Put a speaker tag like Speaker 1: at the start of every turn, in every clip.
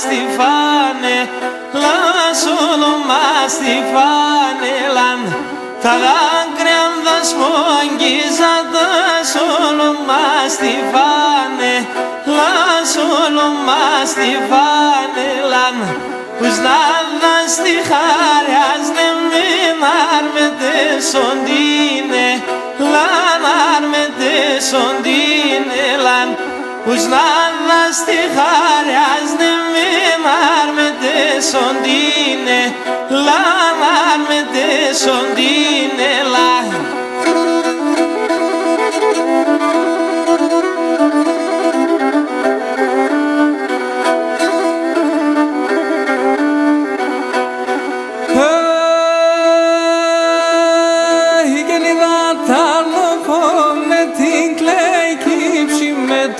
Speaker 1: Stefane, la solo ma Stefane, lan ta granda smonghisa da solo ma Stefane, la solo ma Stefane, lan uznada stikhariaz nemin armede sondine, lan armede sondine, lan uznada stikhariaz nemin armede sondine, lan armede sondine, lan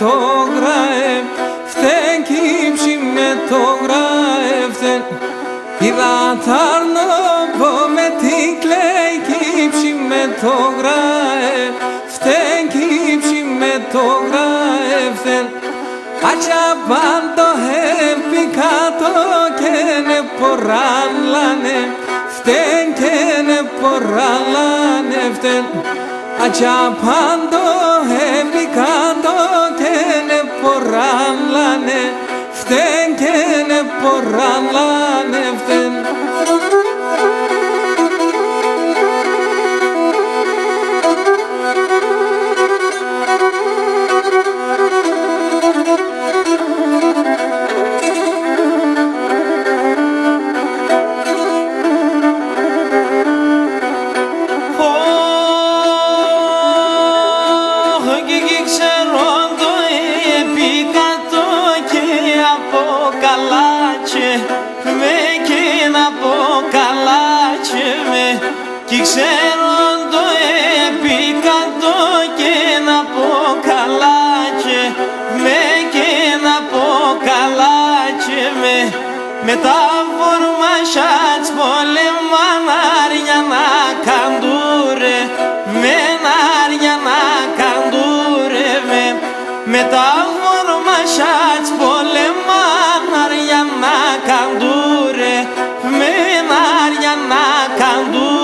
Speaker 2: το γράφτεν κύψη με το γράφτεν είδα τάρνοπο με την κλαίει κύψη με το γράφτεν κύψη με το γράφτεν Άτια πάντο επικάτω και ne ποράλανε φτεν και ne ποράλανε φτεν Άτια πάντο επικάτω porrallane ften kene porrallane ften
Speaker 1: με εκείνα από καλάτσε με κι ξέρω το επικατό και να πω καλάτσε με εκείνα από καλάτσε με τα φορμασάτς πολεμάν άρια να καντούρε με άρια να καντούρε με τα φορμασάτς πολεμάν άρια να καντούρε με άρια να καντούρε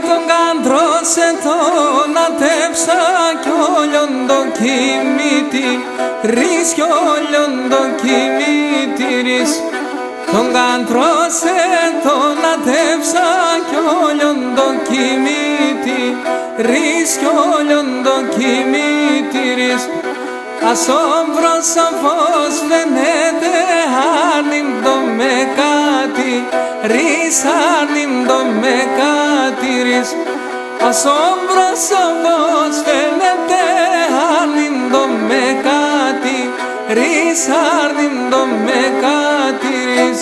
Speaker 2: τον καντρώσε τον ατέψα κι όλιον το κοιμήτη ρίς κι όλιον το κοιμήτη ρίς τον καντρώσε τον ατέψα κι όλιον το κοιμήτη ρίς κι όλιον το κοιμήτη ρίς ασόμπρος ο φως φαίνεται άνιμ το με κάτι ρίς άνιμ το με κάτι ρίς ασόμπρος ο φως φαίνεται άνιμ το με κάτι ρίς άνιμ το με κάτι ρίς